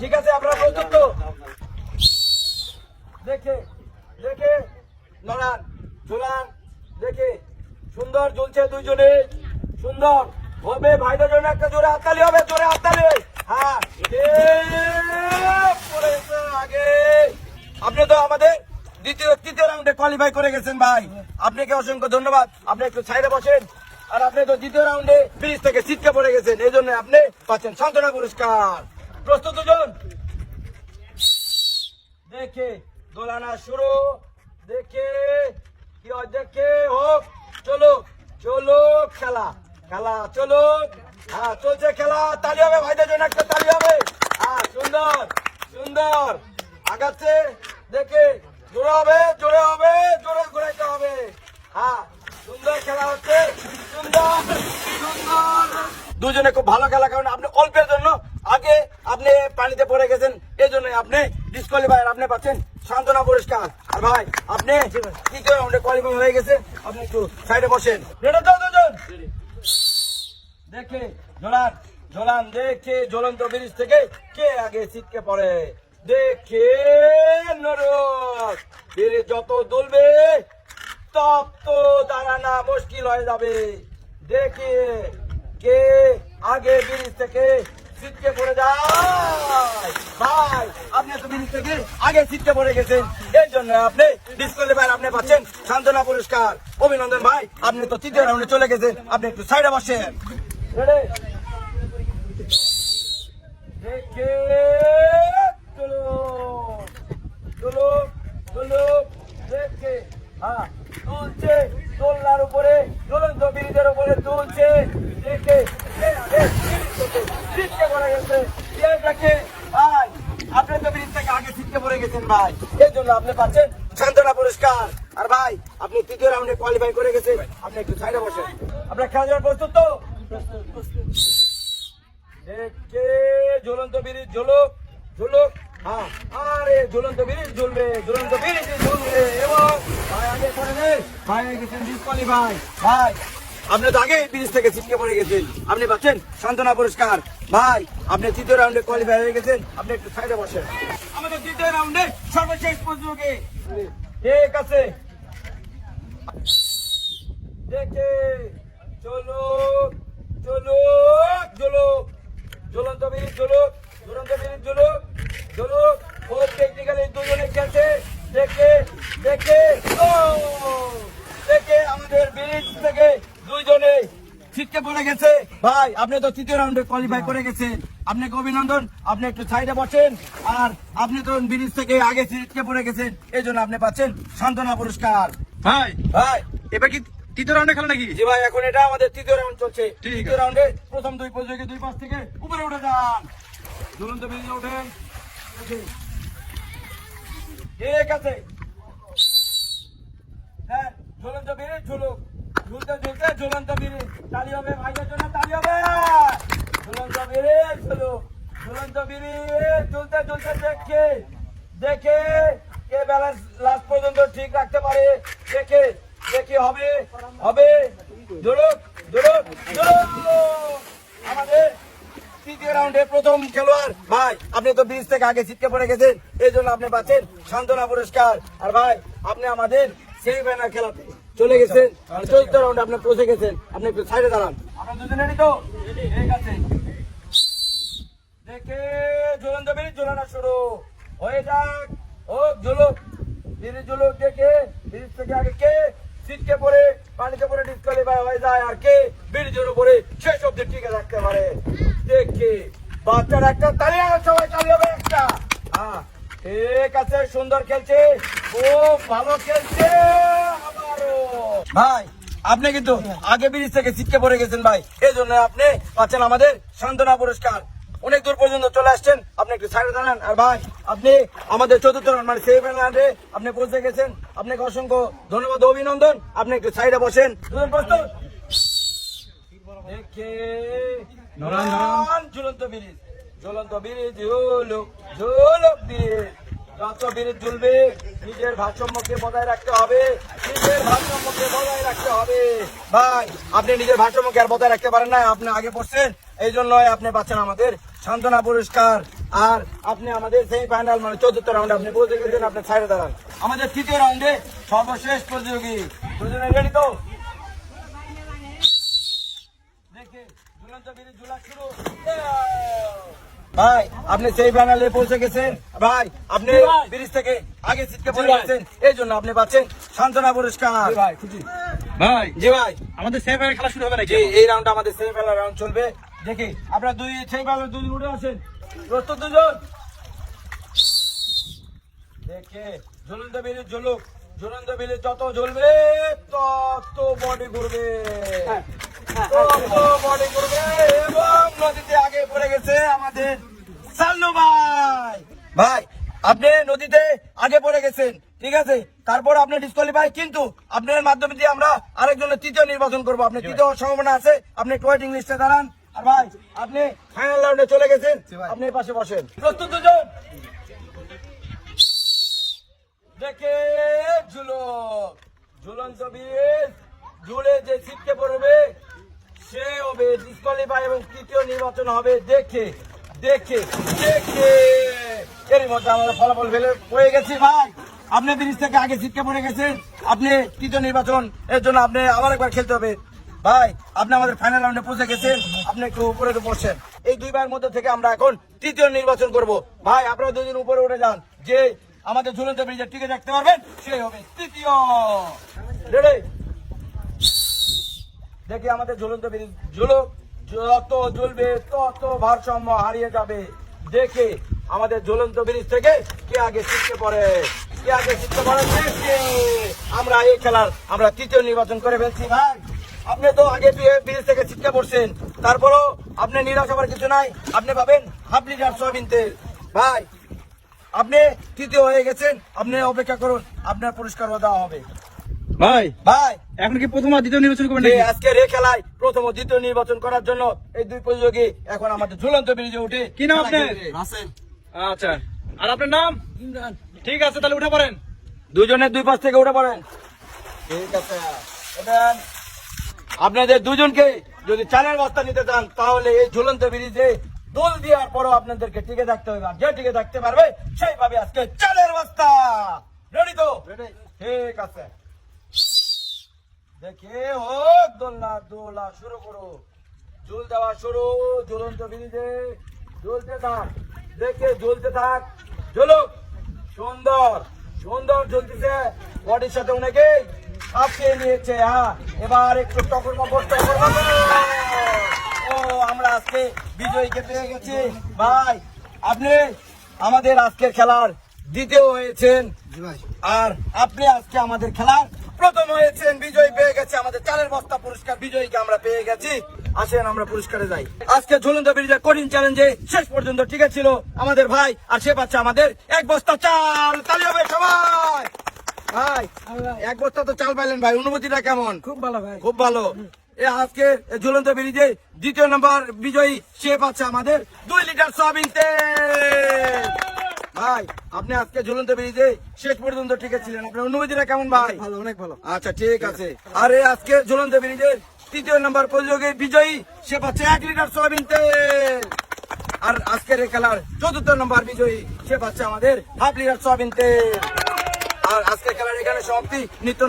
ঠিক আছে, আপনারা প্রস্তুত তো? দেখে দেখে লড়ান ঝোলান, দেখে সুন্দর ঝুলছে দুইজনে, সুন্দর হবে। ভাইদের জন্য একটা জোরে হাততালি হবে, জোরে হাততালি। হ্যাঁ, আগে আপনি তো আমাদের তৃতীয় রাউন্ডে কোয়ালিফাই করে গেছেন ভাই, আপনাকে অসংখ্য ধন্যবাদ। আপনি একটু সাইডে বসেন। আর আপনি তো দ্বিতীয় রাউন্ডে ব্রিজ থেকে ছিটকে পড়ে গেছেন, এই জন্য আপনি পাচ্ছেন সান্ত্বনা পুরস্কার। প্রস্তুত দুজন? দেখে দোলানা শুরু, দেখে কি হয়, দেখে হোক। চলো চলো, খেলা খেলা চলো। হ্যাঁ, চলছে খেলা। তালি হবে ভাইদের জন্য, একটা তালি হবে। হ্যাঁ, সুন্দর সুন্দর আগাচ্ছে। দেখে জোরে হবে, জোরে হবে, জোরে ঘুরাইতে হবে। হ্যাঁ, সুন্দর খেলা হচ্ছে, সুন্দর সুন্দর। দুজনে খুব ভালো খেলা, কারণ আপনি অল্পের জন্য আগে আপনি পানিতে পড়ে গেছেন, এই জন্য আপনি ডিসকোয়ালিফাই। আপনি পাচ্ছেন সান্ত্বনা পুরস্কার। আর ভাই আপনি তৃতীয় রাউন্ডে কোয়ালিফাই হয়ে গেছে, আপনি একটু সাইডে বসেন। রেডি তো দুজন? দেখে ঝোলান ঝোলান, দেখে ঝুলন্ত ব্রিজ থেকে কে আগে ছিটকে পড়ে। দেখে নরক ব্রিজ যত দুলবে তত তো দাঁড়ানা মুশকিল হয়ে যাবে। দেখে কে আগে ব্রিজ থেকে ছিটকে পড়ে যায়। ভাই আপনি তো ব্রিজ থেকে আগে ছিটকে পড়ে গেছেন, এই জন্য আপনি ডিসকোয়ালিফাই। আপনি পাচ্ছেন সান্ত্বনা পুরস্কার। অভিনন্দন ভাই, আপনি তো তৃতীয় রাউন্ডে চলে গেছেন, আপনি একটু সাইডে বসেন। দেখে চলো চলো চলো, দেখে হ্যাঁ তুলছে, দোলনার উপরে ঝুলন্ত ব্রিজের উপরে তুলছে। দেখে ছিটকে পড়ে গেছে। দেখে ভাই আপনি তো ব্রিজ থেকে আগে ছিটকে পড়ে গেছেন ভাই, এই জন্য আপনি পাচ্ছেন সান্ত্বনা পুরস্কার। আর ভাই আপনি তৃতীয় রাউন্ডে কোয়ালিফাই করে গেছেন, আপনি একটু সাইডে বসেন। আপনার খেলা যাওয়ার প্রস্তুত তো? দেখে ঝুলন্ত ব্রিজ ঝুলুক ঝুলুক। হ্যাঁ, আরে ঝুলন্ত ব্রিজ ঝুলবে, ঝুলন্ত ব্রিজ ঝুলবে। এবং ভাই আগে পড়ে নেই, ভাই গেছেন ডিসকোয়ালিফাই। ভাই আপনি তো আগে ব্রিজ থেকে ছিটকে পড়ে গেছেন, আপনি পাচ্ছেন সান্ত্বনা পুরস্কার। ভাই আপনি তৃতীয় রাউন্ডে কোয়ালিফাই হয়ে গেছেন, আপনি একটু সাইডে বসেন। আমাদের তৃতীয় রাউন্ডে সর্বশেষ প্রতিযোগী, ঠিক আছে? দেখে চলো চলো চলো, ঝুলন্ত ব্রিজ ঝুলুক, ঝুলন্ত ব্রিজ ঝুলুক ঝুলুক। খুব টেকনিক্যালি দুজনে খেলছে। দেখে দেখে ও দেখে আমাদের ব্রিজ থেকে দুইজনে ছিটকে পড়ে গেছে। ভাই আপনি তো তৃতীয় রাউন্ডে কোয়ালিফাই করে গেছেন, আপনাকে অভিনন্দন। আপনি একটু সাইডে বসেন। আর আপনি তো ব্রিজ থেকে আগে ছিটকে পড়ে গেছেন, এই জন্য আপনি পাচ্ছেন সান্ত্বনা পুরস্কার। ভাই ভাই এবার কি তৃতীয় রাউন্ডে খেলা নাকি? জি ভাই, এখন এটা আমাদের তৃতীয় রাউন্ড চলছে। তৃতীয় রাউন্ডে প্রথম দুই প্রতিযোগী দুই পাশ থেকে উপরে উঠে যান, ঝুলন্ত ব্রিজে ওঠেন। ঠিক আছে, হ্যাঁ, ঝুলন্ত ব্রিজ ঝুলুক, ঝুলতে ঝুলতে ঝুলন্ত ব্রিজ। তালি হবে ভাইদের জন্য, তালি হবে। ঝুলন্ত ব্রিজ ঝুলুক, ঝুলন্ত ব্রিজ ঝুলতে ঝুলতে। দেখে দেখে কে ব্যালেন্স লাস্ট পর্যন্ত ঠিক রাখতে পারে। দেখে দেখে হবে হবে, ঝুলুক ঝুলুক ঝুলুক। আমাদের তৃতীয় রাউন্ডে প্রথম খেলোয়াড়। ভাই আপনি তো ব্রিজ থেকে আগে ছিটকে পড়ে গেছেন, এই জন্য আপনি পাচ্ছেন সান্ত্বনা পুরস্কার। আর ভাই আপনি আমাদের সেমিফাইনাল খেলাতে চলে গেছেন, চতুর্থ রাউন্ডে আপনি পৌঁছে গেছেন, আপনি একটু সাইডে দাঁড়ান। আপনার দুজনে রেডি তো? ঠিক আছে। দেখে ঝুলন্ত ব্রিজ ঝুলানো শুরু হয়ে যাক, হোক ঝুলুক ব্রিজ ঝুলুক। দেখে ব্রিজ থেকে আগে কে ছিটকে পড়ে পানিতে পড়ে ডিসকোয়ালিফাই হয়ে যায়, আর কে ব্রিজের উপরে শেষ অব্দি টিকে থাকতে পারে। দেখে বাচ্চার একটা তালি, সবাই তালি হবে একটা। হ্যাঁ, ঠিক আছে, সুন্দর খেলছে, খুব ভালো খেলছে। আবারও ভাই আপনি কিন্তু আগে ব্রিজ থেকে ছিটকে পড়ে গেছেন ভাই, এই জন্য আপনি পাচ্ছেন আমাদের সান্ত্বনা পুরস্কার। অনেক দূর পর্যন্ত চলে আসছেন, আপনি একটু সাইডে দাঁড়ান। আর ভাই আপনি আমাদের চতুর্থ রাউন্ড মানে সেমিফাইনালে আপনি পৌঁছে গেছেন, আপনাকে অসংখ্য ধন্যবাদ, অভিনন্দন। আপনি একটু সাইডে বসেন। দুজন প্রস্তুত? দেখে ঝুলন্ত ব্রিজ ঝুলন্ত ব্রিজ ঝুলুক ঝুলুক ব্রিজ। যত ব্রিজ ঝুলবে নিজের ভারসাম্যকে বজায় রাখতে হবে, নিজের ভারসাম্যকে বজায় রাখতে হবে। ভাই আপনি নিজের ভারসাম্যকে আর বজায় রাখতে পারেন না, আপনি আগে পড়ছেন, এই জন্য আপনি পাচ্ছেন আমাদের সান্ত্বনা পুরস্কার। আর আপনি আমাদের সেই ফাইনাল মানে চতুর্থ রাউন্ডে আপনি পৌঁছে গেছেন, আপনার সাইডে দাঁড়ান। আমাদের তৃতীয় রাউন্ডে সর্বশেষ প্রতিযোগী, দুজনে রেডি তো? দেখে ঝুলন্ত ব্রিজ ঝুলা শুরু। ভাই আপনি সেই ফাইনালে পৌঁছে গেছেন, ভাই আপনি ব্রিজ থেকে আগে সিটকে পড়ে গেছেন, এই জন্য আপনি পাচ্ছেন সান্ত্বনা পুরস্কার। ভাই খুশি? ভাই জি ভাই, আমাদের সেমিফাইনাল খেলা শুরু হবে নাকি? জি এই রাউন্ড আমাদের সেমিফাইনাল রাউন্ড চলবে। দেখি আপনারা দুই সেমিফাইনাল দুজন উঠে আসেন, প্রস্তুত দুজন? দেখে ঝুলন্ত ব্রিজ ঝুলুক, ঝুলন্ত ব্রিজ যত ঝুলবে তত বডি ঘুরবে, তত বডি ঘুরবে এবং নদীতে আগে পড়ে গেছে আমাদের সাল্লু ভাই। ভাই আপনি নদীতে আগে পড়ে গেছেন, ঠিক আছে, তারপর আপনি ডিসকোয়ালিফাই, কিন্তু আপনার মাধ্যমে দিয়ে আমরা আরেকজনের তৃতীয় নির্বাচন করবো। আপনি তৃতীয় হওয়ার সম্ভাবনা আছে, আপনি ওয়েটিং লিস্টে দাঁড়ান। আর ভাই আপনি ফাইনাল রাউন্ডে চলে গেছেন, আপনি এই পাশে বসেন। প্রস্তুত দুজন? দেখে ঝুলো, ঝুলন্ত ব্রিজ ঝুলে যে ছিটকে পড়বে সে হবে ডিসকোয়ালিফাই এবং তৃতীয় নির্বাচন হবে। দেখে দেখে দেখে এর মধ্যে আমরা ফলাফল ফেলে হয়ে গেছি। ভাই আপনি ব্রিজ থেকে আগে ছিটকে পড়ে গেছেন, আপনি তৃতীয় নির্বাচন, এর জন্য আপনি আবার একবার খেলতে হবে। ভাই আপনি আমাদের ফাইনাল রাউন্ডে পৌঁছে গেছেন, আপনি একটু উপরে বসেন। এই দুই ভাইয়ের মধ্যে থেকে আমরা এখন তৃতীয় নির্বাচন করব। ভাই আপনারা দুজন উপরে উঠে যান, যে আমাদের ঝুলন্ত ব্রিজের টিকে দেখতে পারবেন সেই হবে তৃতীয়। রেডি? দেখি আমাদের ঝুলন্ত ব্রিজ ঝুলুক, যত ঝুলবে তত ভারসাম্য হারিয়ে যাবে। দেখে আমাদের ঝুলন্ত ব্রিজ থেকে কে আগে শিখতে পারে, কে আগে শিখতে পারে দেখে আমরা এই খেলার আমরা তৃতীয় নির্বাচন করে ফেলছি। ভাই আপনি তো আগে ব্রিজ থেকে ছিটকে পড়ছেন, তারপরও আপনি নিরাশ হবার কিছু নাই, আপনি পাবেন হাফ লিটার সয়াবিন তেল। ভাই আপনি তৃতীয় হয়ে গেছেন, আপনি অপেক্ষা করুন, আপনার পুরস্কারও দেওয়া হবে। ভাই ভাই এখন কি প্রথম আর দ্বিতীয় নির্বাচন করবেন যে নাকি? আজকের এই খেলায় প্রথম ও দ্বিতীয় নির্বাচন করার জন্য এই দুই প্রতিযোগী এখন আমাদের ঝুলন্ত ব্রিজে উঠে কি নাম আপনার? রাসেল। আচ্ছা, আর আপনার নাম? ঠিক আছে, তাহলে উঠে পড়েন। দুজনের দুই পাশ থেকে উঠে পড়েন। ঠিক আছে, এবার আপনাদের দুজনকে যদি চালের বস্তা নিতে চান তাহলে এই ঝুলন্ত ব্রিজে দোল দেওয়ার পরও আপনাদেরকে টিকে থাকতে হবে, আর যে টিকে থাকতে পারবে সেইভাবে আজকে চালের বস্তা। রেডি তো? ঠিক আছে, দেখে হোক দোলনা দোলা শুরু করো, ঝুল দেওয়া শুরু, ঝুলন্ত ব্রিজে ঝুলতে থাক, দেখে ঝুলতে থাক, ঝুলুক, সুন্দর সুন্দর ঝুলতেছে, বডির সাথে অনেকেই আপকে নিয়েছে। হ্যাঁ এবার একটু টকর মকর টকর মকর। ও আমরা আজকে বিজয়ীকে পেয়ে গেছি। ভাই আপনি আমাদের আজকের খেলার দ্বিতীয় হয়েছেন, আর আপনি আজকে আমাদের খেলার প্রথম হয়েছেন, বিজয়ী পেয়ে গেছে আমাদের চালের বস্তা পুরস্কার, বিজয়ীকে আমরা পেয়ে গেছি। আসেন আমরা পুরস্কারে যাই। আজকে ঝুলন্ত ব্রিজের কঠিন চ্যালেঞ্জে শেষ পর্যন্ত ঠিক ছিল আমাদের ভাই, আর সে পাচ্ছে আমাদের এক বস্তা চাল। তালি হবে সবাই। ভাই এক বস্তা তো চাল পাইলেন, ভাই অনুভূতিটা কেমন? খুব ভালো ভাই, খুব ভালো। আজকে ঝুলন্ত ব্রিজে দ্বিতীয় নম্বর বিজয়ী, সে পাচ্ছে আমাদের 2 লিটার সয়াবিন তেল। ভাই আপনি আজকে ঝুলন্ত ব্রিজে শেষ পর্যন্ত ঠিক ছিলেন, আপনার অনুভূতিটা কেমন ভাই? ভালো, অনেক ভালো। আচ্ছা ঠিক আছে। আর আজকে ঝুলন্ত ব্রিজের তৃতীয় নম্বর প্রতিযোগী বিজয়ী, সে পাচ্ছে 1 লিটার সয়াবিন তেল। আর আজকের এই খেলার চতুর্থ নম্বর বিজয়ী, সে পাচ্ছে আমাদের হাফ লিটার সয়াবিন তেল। আর আজকের খেলার এখানে সমাপ্তি। নিত্য